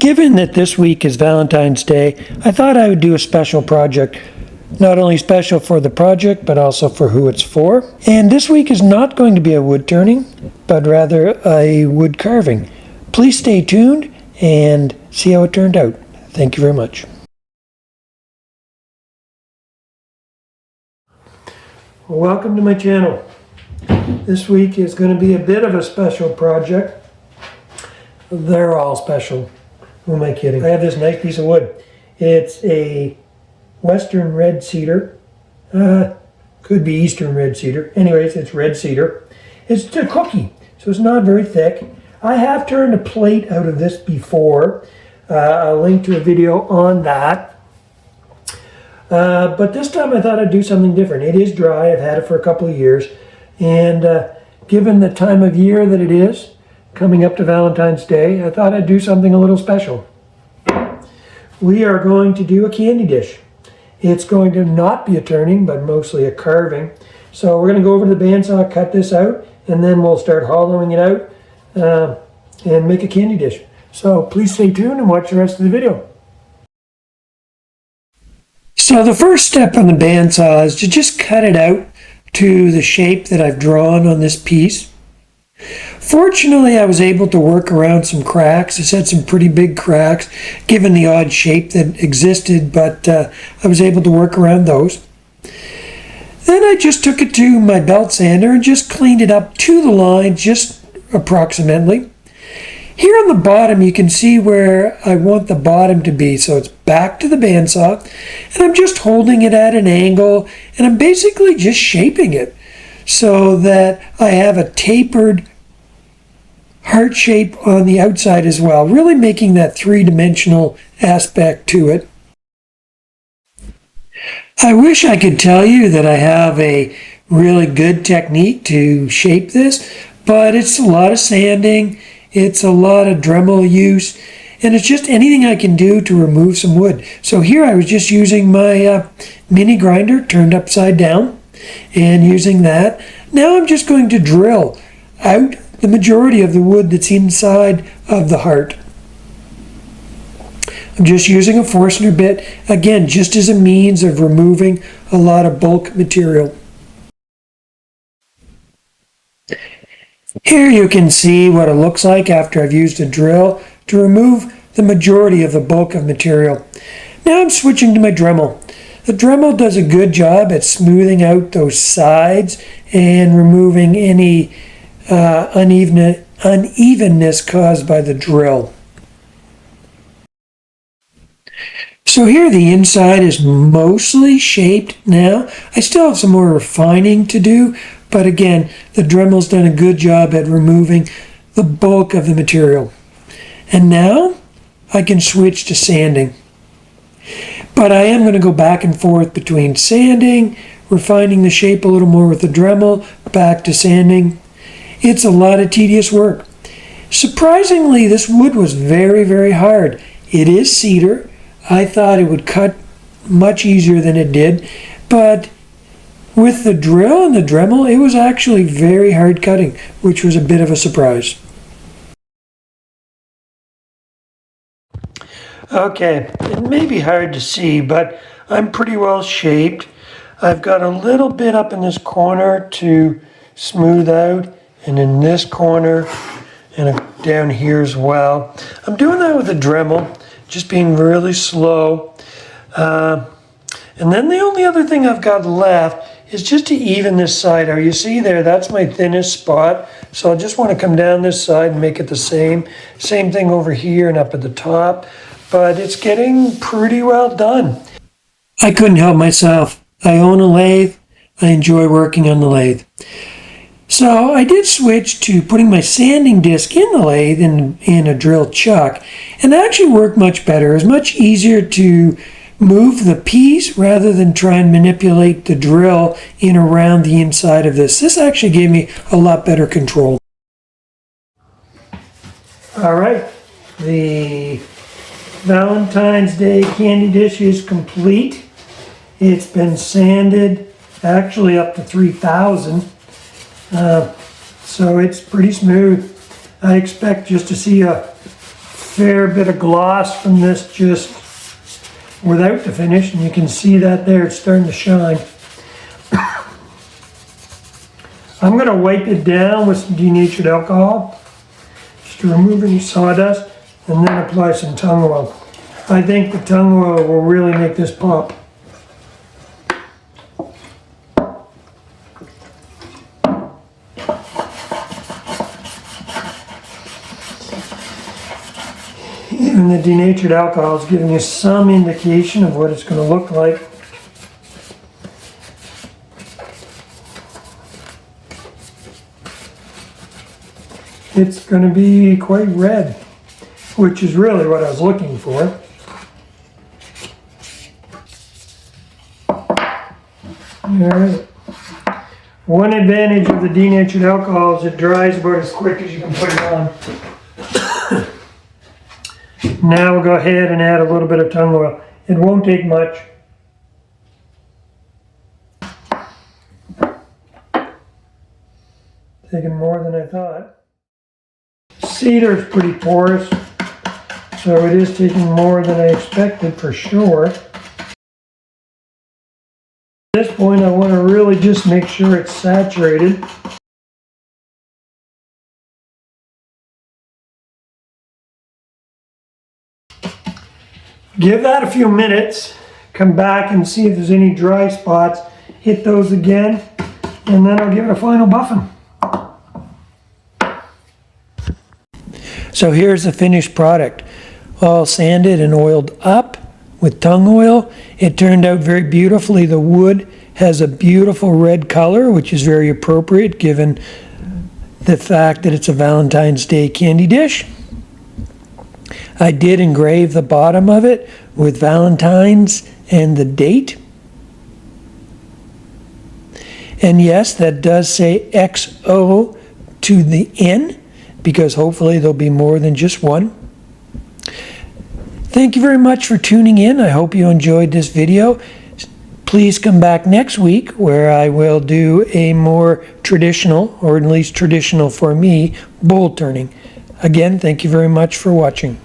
Given that this week is Valentine's Day, I thought I would do a special project. Not only special for the project, but also for who it's for. And this week is not going to be a wood turning, but rather a wood carving. Please stay tuned and see how it turned out. Thank you very much. Welcome to my channel. This week is going to be a bit of a special project. They're all special. Who am I kidding? I have this nice piece of wood. It's a Western red cedar. Could be Eastern red cedar. Anyways, it's red cedar. It's a cookie, so it's not very thick. I have turned a plate out of this before. I'll link to a video on that. But this time I thought I'd do something different. It is dry. I've had it for a couple of years. And given the time of year that it is, coming up to Valentine's Day, I thought I'd do something a little special. We are going to do a candy dish. It's going to not be a turning, but mostly a carving. So we're going to go over to the bandsaw, cut this out, and then we'll start hollowing it out and make a candy dish. So please stay tuned and watch the rest of the video. So the first step on the bandsaw is to just cut it out to the shape that I've drawn on this piece. Fortunately, I was able to work around some cracks. It's had some pretty big cracks given the odd shape that existed, but I was able to work around those. Then I just took it to my belt sander and just cleaned it up to the line, just approximately. Here on the bottom, you can see where I want the bottom to be. So it's back to the bandsaw, and I'm just holding it at an angle, and I'm basically just shaping it so that I have a tapered heart shape on the outside as well, really making that three-dimensional aspect to it. I wish I could tell you that I have a really good technique to shape this, but it's a lot of sanding. It's a lot of Dremel use, and it's just anything I can do to remove some wood. So here I was just using my mini grinder turned upside down and using that. Now I'm just going to drill out the majority of the wood that's inside of the heart. I'm just using a Forstner bit, again, just as a means of removing a lot of bulk material. Here you can see what it looks like after I've used a drill to remove the majority of the bulk of material. Now I'm switching to my Dremel. The Dremel does a good job at smoothing out those sides and removing any unevenness caused by the drill. So here the inside is mostly shaped now. I still have some more refining to do, but again, the Dremel's done a good job at removing the bulk of the material. And now I can switch to sanding. But I am going to go back and forth between sanding, refining the shape a little more with the Dremel, back to sanding. It's a lot of tedious work. Surprisingly, this wood was very, very hard. It is cedar. I thought it would cut much easier than it did, but with the drill and the Dremel, it was actually very hard cutting, which was a bit of a surprise. Okay, it may be hard to see, but I'm pretty well shaped. I've got a little bit up in this corner to smooth out, and in this corner, and down here as well. I'm doing that with a Dremel, just being really slow. And then the only other thing I've got left is just to even this side out. You see there, that's my thinnest spot. So I just want to come down this side and make it the same. Same thing over here and up at the top. But it's getting pretty well done. I couldn't help myself. I own a lathe. I enjoy working on the lathe. So I did switch to putting my sanding disc in the lathe in a drill chuck. And it actually worked much better. It was much easier to move the piece rather than try and manipulate the drill in around the inside of this. This actually gave me a lot better control. All right, the Valentine's Day candy dish is complete. It's been sanded actually up to 3,000. So it's pretty smooth. I expect just to see a fair bit of gloss from this just without the finish, and you can see that there, it's starting to shine. I'm going to wipe it down with some denatured alcohol just to remove any sawdust, and then apply some tung oil. I think the tung oil will really make this pop. Even the denatured alcohol is giving you some indication of what it's going to look like. It's going to be quite red, which is really what I was looking for. Alright. One advantage of the denatured alcohol is it dries about as quick as you can put it on. Now we'll go ahead and add a little bit of tung oil. It won't take much. Taking more than I thought. Cedar is pretty porous, so it is taking more than I expected for sure. At this point, I want to really just make sure it's saturated. Give that a few minutes, come back and see if there's any dry spots, hit those again, and then I'll give it a final buffing. So here's the finished product, all sanded and oiled up with tung oil. It turned out very beautifully. The wood has a beautiful red color, which is very appropriate given the fact that it's a Valentine's Day candy dish. I did engrave the bottom of it with Valentine's and the date. And yes, that does say XO to the N, because hopefully there'll be more than just one. Thank you very much for tuning in. I hope you enjoyed this video. Please come back next week where I will do a more traditional, or at least traditional for me, bowl turning. Again, thank you very much for watching.